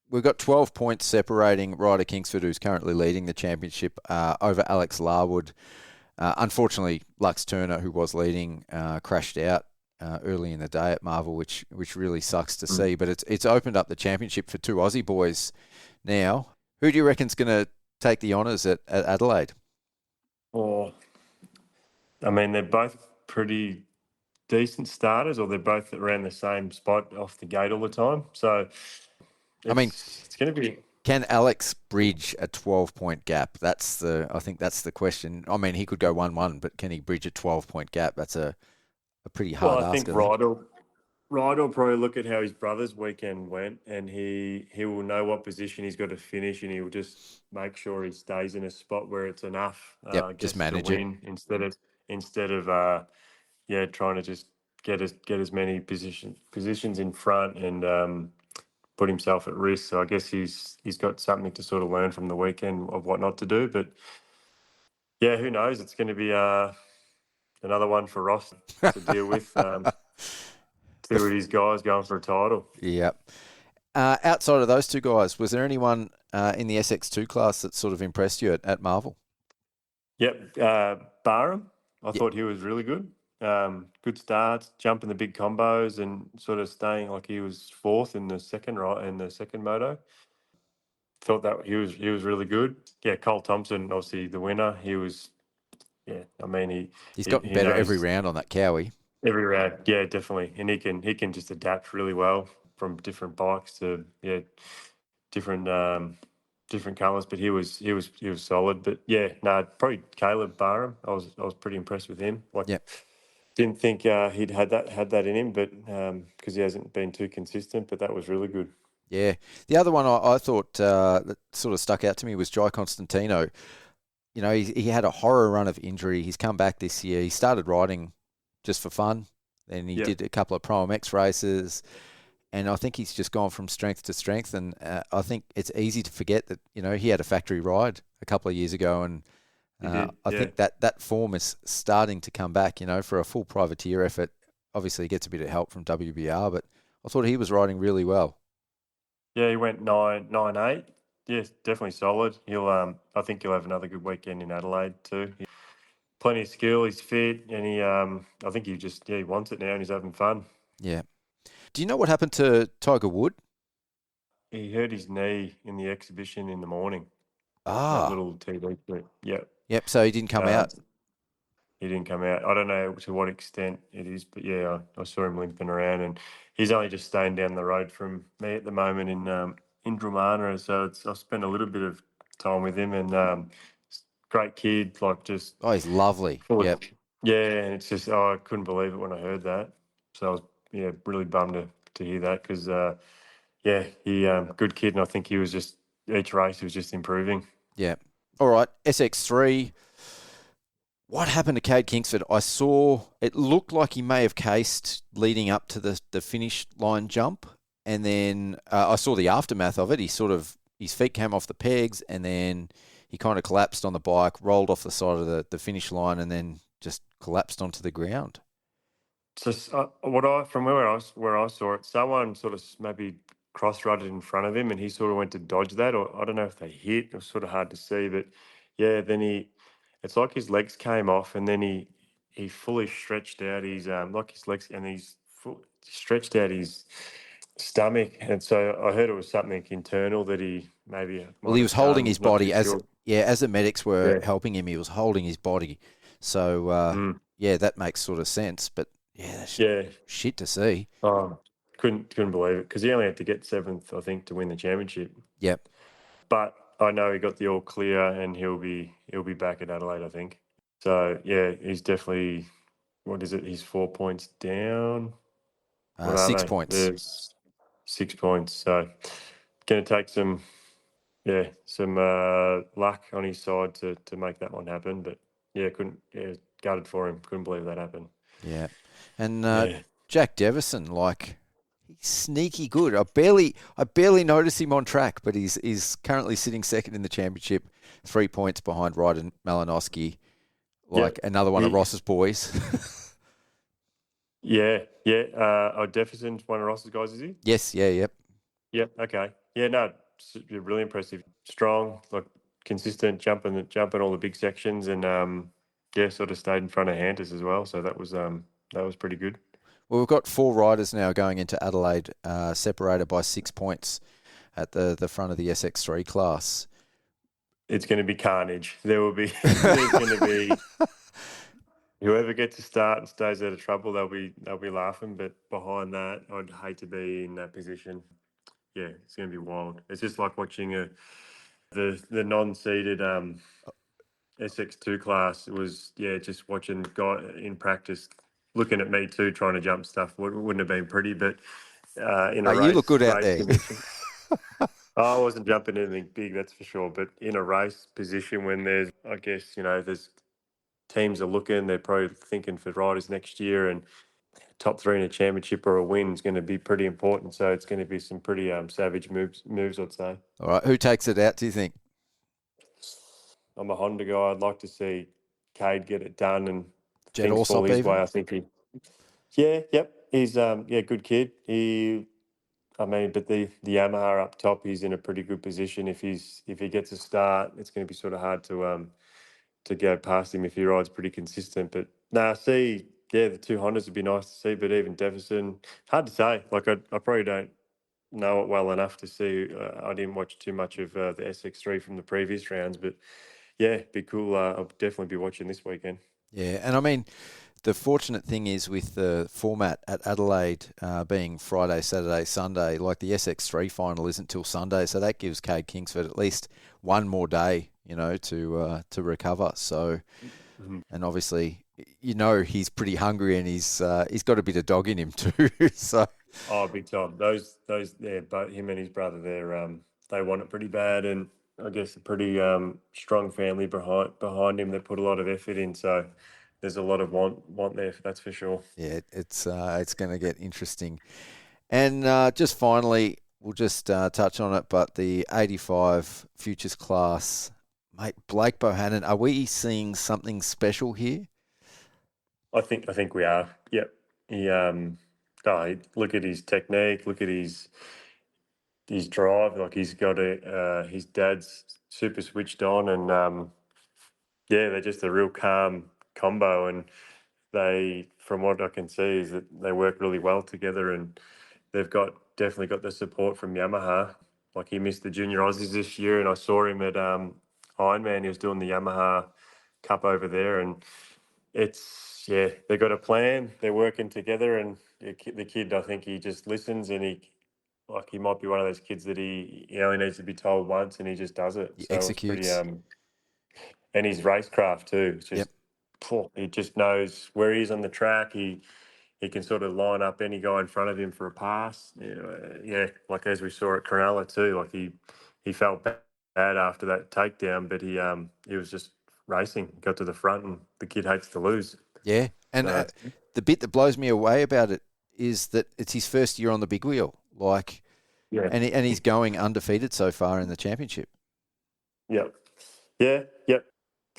Speaker 2: We've got 12 points separating Ryder Kingsford, who's currently leading the championship, over Alex Larwood. Unfortunately, Lux Turner, who was leading, crashed out early in the day at Marvel, which really sucks to see. But it's opened up the championship for 2 Aussie boys now. Who do you reckon's going to take the honours at Adelaide?
Speaker 3: Oh, I mean, they're both pretty decent starters, or they're both around the same spot off the gate all the time. So, it's going to be.
Speaker 2: Can Alex bridge a 12-point gap? I think that's the question. I mean, he could go 1-1, but can he bridge a 12-point gap? That's a pretty hard ask.
Speaker 3: I think Ryder will probably look at how his brother's weekend went, and he will know what position he's got to finish, and he'll just make sure he stays in a spot where it's enough.
Speaker 2: Just manage it
Speaker 3: instead of trying to just get as many positions in front and put himself at risk. So I guess he's got something to sort of learn from the weekend of what not to do. But yeah, who knows? It's going to be another one for Ross to deal with. Two of his guys going for a title.
Speaker 2: Yep. Outside of those two guys, was there anyone in the SX2 class that sort of impressed you at Marvel?
Speaker 3: Yep. Barham, I thought he was really good. Good starts, jumping the big combos, and sort of staying like he was fourth in the second moto. Thought that he was really good. Yeah, Cole Thompson, obviously the winner. He was, yeah. I mean,
Speaker 2: He's
Speaker 3: he
Speaker 2: gotten better every
Speaker 3: knows
Speaker 2: round on that Cowie.
Speaker 3: every round. Yeah, definitely, and he can just adapt really well from different bikes to different different colours. But he was solid. But yeah, no, probably Caleb Barham. I was pretty impressed with him. Like,
Speaker 2: Yep.
Speaker 3: didn't think he'd had that in him, but because he hasn't been too consistent. But that was really good.
Speaker 2: Yeah. The other one I thought that sort of stuck out to me was Jai Constantino. You know, he had a horror run of injury. He's come back this year. He started riding just for fun. Then he did a couple of Pro MX races. And I think he's just gone from strength to strength. And I think it's easy to forget that, you know, he had a factory ride a couple of years ago. And I think that form is starting to come back, you know, for a full privateer effort. Obviously, he gets a bit of help from WBR, but I thought he was riding really well.
Speaker 3: Yeah, he went 9.8. Yeah, definitely solid. I think he'll have another good weekend in Adelaide too. Plenty of skill. He's fit, and I think he wants it now, and he's having fun.
Speaker 2: Yeah. Do you know what happened to Tiger Wood?
Speaker 3: He hurt his knee in the exhibition in the morning. That
Speaker 2: Ah.
Speaker 3: little TV clip. Yeah.
Speaker 2: Yep. So he didn't come out.
Speaker 3: He didn't come out. I don't know to what extent it is, but yeah, I saw him limping around, and he's only just staying down the road from me at the moment in Dromana. So I spent a little bit of time with him, and great kid, like just
Speaker 2: Oh, he's lovely. Yep.
Speaker 3: yeah, and it's just I couldn't believe it when I heard that. So I was really bummed to hear that because he good kid, and I think he was just each race he was just improving.
Speaker 2: Yeah. All right. SX3. What happened to Cade Kingsford? I saw it looked like he may have cased leading up to the finish line jump, and then I saw the aftermath of it. His feet came off the pegs, and then he kind of collapsed on the bike, rolled off the side of the finish line, and then just collapsed onto the ground.
Speaker 3: So from where I saw it, someone sort of maybe cross-rutted in front of him, and he sort of went to dodge that, or I don't know if they hit. It was sort of hard to see, but yeah, then it's like his legs came off, and then he fully stretched out his like his legs, and stretched out his stomach, and so I heard it was something internal that he maybe.
Speaker 2: Well, he was holding his body as the medics were
Speaker 3: Yeah.
Speaker 2: helping him. He was holding his body, so yeah, that makes sort of sense. But yeah, that's shit to see.
Speaker 3: Oh, couldn't believe it because he only had to get seventh, I think, to win the championship.
Speaker 2: Yep.
Speaker 3: But I know he got the all clear, and he'll be back at Adelaide, I think. So yeah, he's definitely. What is it? He's 4 points down.
Speaker 2: 6 points.
Speaker 3: There's 6 points. So going to take some luck on his side to make that one happen. But yeah, gutted for him. Couldn't believe that happened.
Speaker 2: Yeah, and Jack Devison, like, he's sneaky good. I barely notice him on track, but he's currently sitting second in the championship, 3 points behind Ryden Malinowski, another one of Ross's boys.
Speaker 3: Jefferson's one of Ross's guys, is he?
Speaker 2: Yes, yep.
Speaker 3: Yep. Okay. Yeah, no, really impressive. Strong, like consistent, jumping all the big sections, and sort of stayed in front of Hantus as well. So that was pretty good.
Speaker 2: Well, we've got 4 riders now going into Adelaide, separated by 6 points at the front of the SX3 class.
Speaker 3: It's going to be carnage. There's going to be whoever gets to start and stays out of trouble. They'll be laughing. But behind that, I'd hate to be in that position. Yeah, it's going to be wild. It's just like watching the non-seeded SX2 class. It was just watching guy in practice, looking at me too, trying to jump stuff. Wouldn't have been pretty, but in a race,
Speaker 2: you look good out there.
Speaker 3: I wasn't jumping anything big, that's for sure. But in a race position, when there's teams are looking, they're probably thinking for riders next year, and top 3 in a championship or a win is going to be pretty important. So it's going to be some pretty savage moves, I'd say.
Speaker 2: All right, who takes it out, do you think?
Speaker 3: I'm a Honda guy. I'd like to see Cade get it done and
Speaker 2: Jet
Speaker 3: things fall
Speaker 2: Allsop
Speaker 3: his
Speaker 2: even?
Speaker 3: way. I think he's good kid. But the Yamaha up top, he's in a pretty good position. If he gets a start, it's going to be sort of hard to go past him if he rides pretty consistent. But the two Hondas would be nice to see. But even Deverson, hard to say. Like I probably don't know it well enough to see. I didn't watch too much of the SX3 from the previous rounds, but yeah, it'd be cool. I'll definitely be watching this weekend.
Speaker 2: Yeah, and I mean, the fortunate thing is with the format at Adelaide being Friday, Saturday, Sunday, like the SX3 final isn't till Sunday, so that gives Cade Kingsford at least one more day, to recover. So, and obviously, he's pretty hungry and he's got a bit of dog in him too. So,
Speaker 3: Big time. Those, both him and his brother, they want it pretty bad, and I guess a pretty strong family behind him that put a lot of effort in. So there's a lot of want there. That's for sure.
Speaker 2: yeah, it's going to get interesting. And just finally, we'll just touch on it, but the 85 Futures class, mate, Blake Bohannon, are we seeing something special here?
Speaker 3: I think we are. Yep. Look at his technique. Look at his drive. Like he's got his dad's super switched on, and they're just a real calm combo. And they, from what I can see, is that they work really well together, and they've definitely got the support from Yamaha. Like he missed the Junior Aussies this year, and I saw him at Ironman. He was doing the Yamaha Cup over there, and they've got a plan. They're working together, and the kid, I think he just listens, and he might be one of those kids that he only needs to be told once, and he just does it.
Speaker 2: He
Speaker 3: so
Speaker 2: executes.
Speaker 3: It's pretty, and his racecraft too. It's just he just knows where he is on the track. He can sort of line up any guy in front of him for a pass. Like as we saw at Cronulla too. Like he felt bad after that takedown, but he was just racing, got to the front, and the kid hates to lose.
Speaker 2: Yeah, and the bit that blows me away about it is that it's his first year on the big wheel, and he's going undefeated so far in the championship.
Speaker 3: Yep.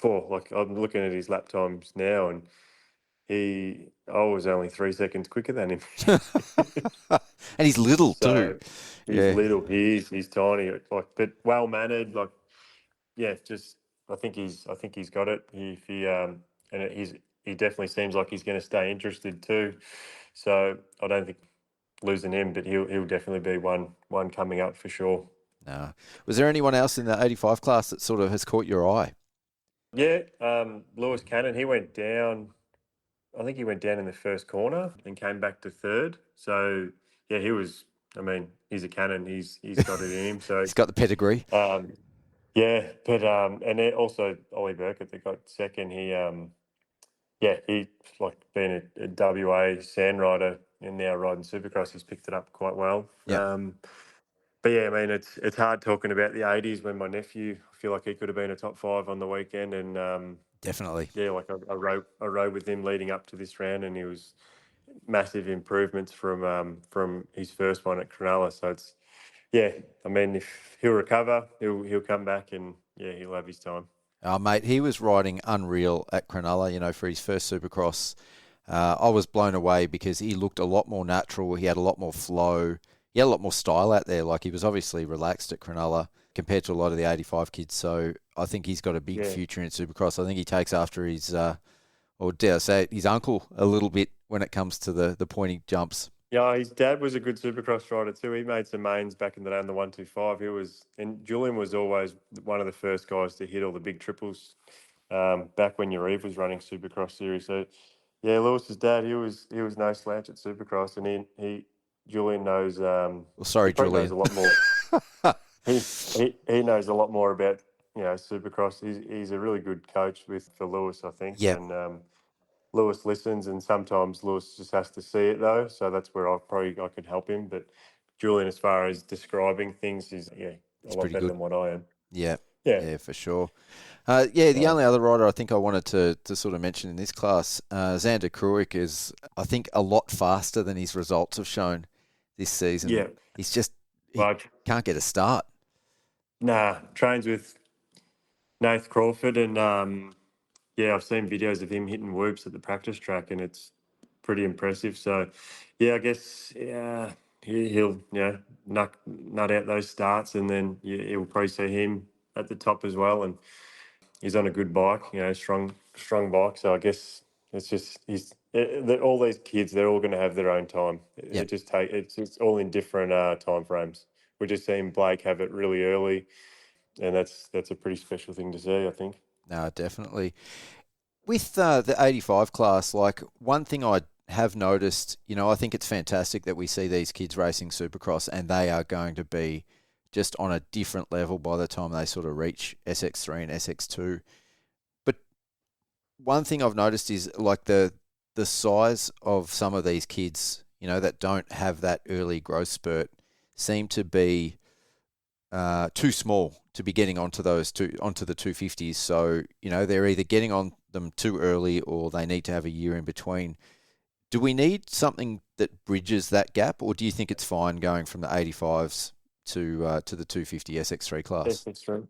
Speaker 3: Like I'm looking at his lap times now, and I was only 3 seconds quicker than him.
Speaker 2: And he's little too.
Speaker 3: He's little. He's tiny. But well mannered. I think he's got it. He definitely seems like he's going to stay interested too. So I don't think losing him, but he'll definitely be one coming up for sure.
Speaker 2: No. Was there anyone else in the 85 class that sort of has caught your eye?
Speaker 3: Yeah, Lewis Cannon. He went down. I think he went down in the first corner and came back to third. So yeah, he was. I mean, he's a cannon. He's got it in him. So
Speaker 2: he's got the pedigree.
Speaker 3: And then also Ollie Burkett that got second. He like being a WA sand rider and now riding Supercross. He's picked it up quite well.
Speaker 2: Yeah.
Speaker 3: But yeah, I mean, it's hard talking about the 80s when my nephew, I feel like he could have been a top 5 on the weekend, and
Speaker 2: definitely.
Speaker 3: Yeah, like I rode with him leading up to this round, and he was massive improvements from his first one at Cronulla. So I mean, if he'll recover, he'll come back, and he'll have his time.
Speaker 2: Oh, mate, he was riding unreal at Cronulla, for his first Supercross. I was blown away because he looked a lot more natural. He had a lot more flow. He had a lot more style out there. Like, he was obviously relaxed at Cronulla compared to a lot of the 85 kids. So I think he's got a big future in Supercross. I think he takes after his, or dare I say, his uncle a little bit when it comes to the pointy jumps.
Speaker 3: Yeah, his dad was a good Supercross rider too. He made some mains back in the day in the 125. And Julian was always one of the first guys to hit all the big triples back when Yariv was running Supercross series. So yeah, Lewis's dad, he was no slouch at Supercross, and Julian knows.
Speaker 2: Sorry, Julian
Speaker 3: knows a lot more. he knows a lot more about Supercross. He's a really good coach for Lewis, I think.
Speaker 2: Yeah.
Speaker 3: And Lewis listens, and sometimes Lewis just has to see it though. So that's where I could help him. But Julian, as far as describing things, is a lot better than what I am.
Speaker 2: Yeah.
Speaker 3: Yeah.
Speaker 2: Yeah, for sure. The only other rider I think I wanted to sort of mention in this class, Xander Kruik is, I think, a lot faster than his results have shown this season.
Speaker 3: Yeah.
Speaker 2: He can't get a start.
Speaker 3: Trains with Nath Crawford, and I've seen videos of him hitting whoops at the practice track, and it's pretty impressive. So, I guess he'll nut out those starts, and then you'll probably see him at the top as well. And he's on a good bike, strong bike. So I guess it's just all these kids, they're all going to have their own time.
Speaker 2: Yep.
Speaker 3: It's all in different time frames. We're just seeing Blake have it really early, and that's a pretty special thing to see, I think.
Speaker 2: No, definitely. With the 85 class, like one thing I have noticed, I think it's fantastic that we see these kids racing Supercross, and they are going to be just on a different level by the time they sort of reach SX3 and SX2. But one thing I've noticed is like the size of some of these kids, that don't have that early growth spurt, seem to be too small to be getting onto the 250s. So, they're either getting on them too early or they need to have a year in between. Do we need something that bridges that gap, or do you think it's fine going from the 85s to the 250 SX3 class?
Speaker 3: SX3.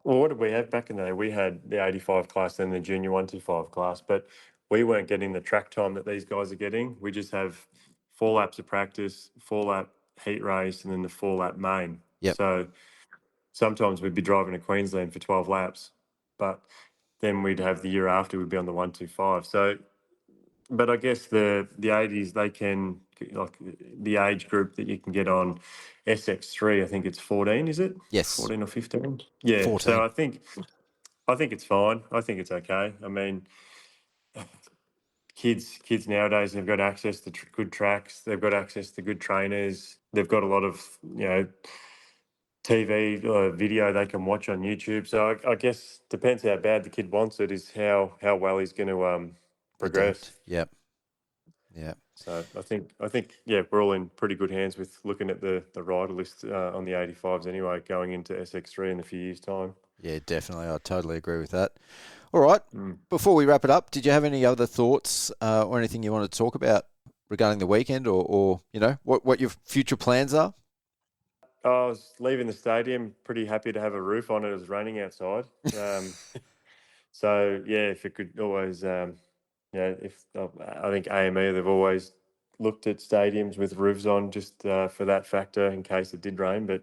Speaker 3: Well, what did we have back in the day? We had the 85 class and the junior 125 class, but we weren't getting the track time that these guys are getting. We just have 4 laps of practice, 4-lap heat race, and then the 4-lap main.
Speaker 2: Yep.
Speaker 3: So sometimes we'd be driving to Queensland for 12 laps, but then we'd have the year after we'd be on the 125. So, but I guess the 80s, they can, like the age group that you can get on SX3, I think it's 14, is it?
Speaker 2: Yes.
Speaker 3: 14 or 15? Yeah.
Speaker 2: 14.
Speaker 3: So I think it's fine. I think it's okay. I mean, kids nowadays, they've got access to good tracks. They've got access to good trainers. They've got a lot of, TV video they can watch on YouTube. So I guess depends how bad the kid wants it is how well he's going to progress.
Speaker 2: Yep.
Speaker 3: So I think we're all in pretty good hands with looking at the rider list on the 85s anyway, going into SX3 in a few years' time.
Speaker 2: Yeah, definitely. I totally agree with that. All right. Before we wrap it up, did you have any other thoughts or anything you wanted to talk about regarding the weekend or what your future plans are?
Speaker 3: I was leaving the stadium pretty happy to have a roof on it. It was raining outside. So, if it could always, if I think AME, they've always looked at stadiums with roofs on just for that factor in case it did rain, but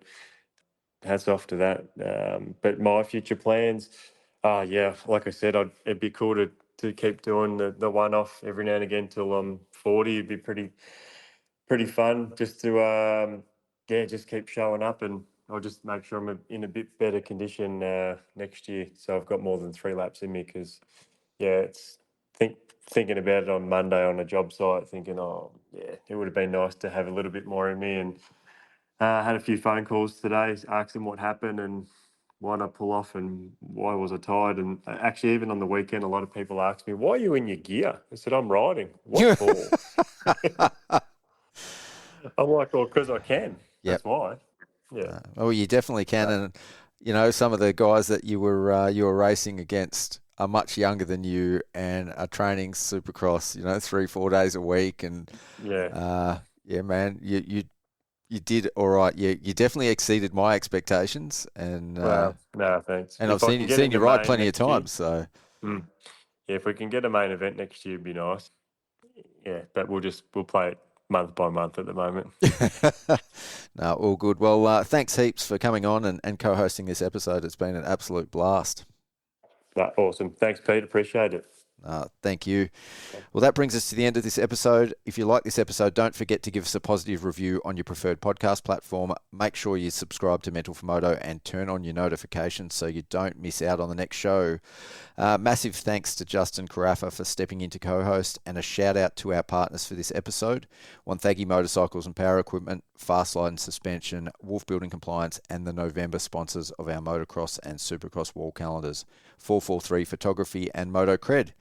Speaker 3: hats off to that. But my future plans, like I said, it'd be cool to keep doing the one-off every now and again till I'm 40. It'd be pretty fun just to just keep showing up, and I'll just make sure I'm in a bit better condition next year. So I've got more than 3 laps in me because, it's thinking about it on Monday on a job site, thinking, it would have been nice to have a little bit more in me. And had a few phone calls today asking what happened and why did I pull off and why was I tired. And actually, even on the weekend, a lot of people asked me, why are you in your gear? I said, I'm riding. What for? I'm like, well, because I can. That's why. Yeah.
Speaker 2: Well, you definitely can, and some of the guys that you were racing against are much younger than you and are training Supercross, 3-4 days a week, and man, you did all right. You definitely exceeded my expectations, and
Speaker 3: no, thanks.
Speaker 2: And I've seen you ride plenty of times, so
Speaker 3: if we can get a main event next year, it'd be nice. Yeah, but we'll play it month by month at the moment.
Speaker 2: No, all good. Well, thanks heaps for coming on and co-hosting this episode. It's been an absolute blast.
Speaker 3: Awesome. Thanks, Pete. Appreciate it.
Speaker 2: Thank you. Well, that brings us to the end of this episode. If you like this episode, don't forget to give us a positive review on your preferred podcast platform. Make sure you subscribe to Mental for Moto and turn on your notifications so you don't miss out on the next show. Massive thanks to Justin Carafa for stepping in to co-host, and a shout out to our partners for this episode: Wonthaggi Motorcycles and Power Equipment, Fastlight and Suspension, Wolf Building Compliance, and the November sponsors of our motocross and supercross wall calendars, 443 Photography and Moto Cred.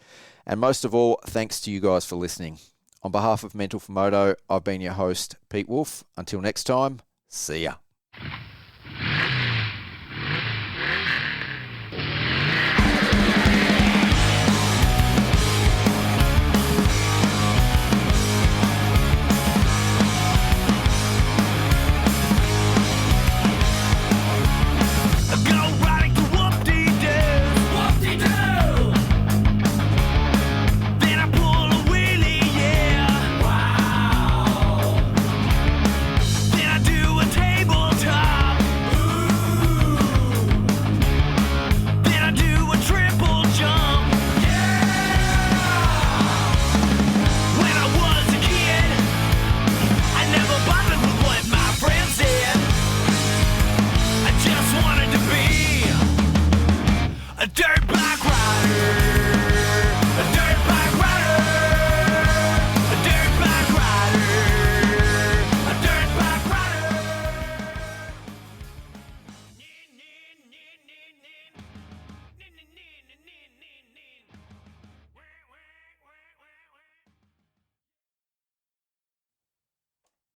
Speaker 2: And most of all, thanks to you guys for listening. On behalf of Mental for Moto, I've been your host, Pete Wolf. Until next time, see ya.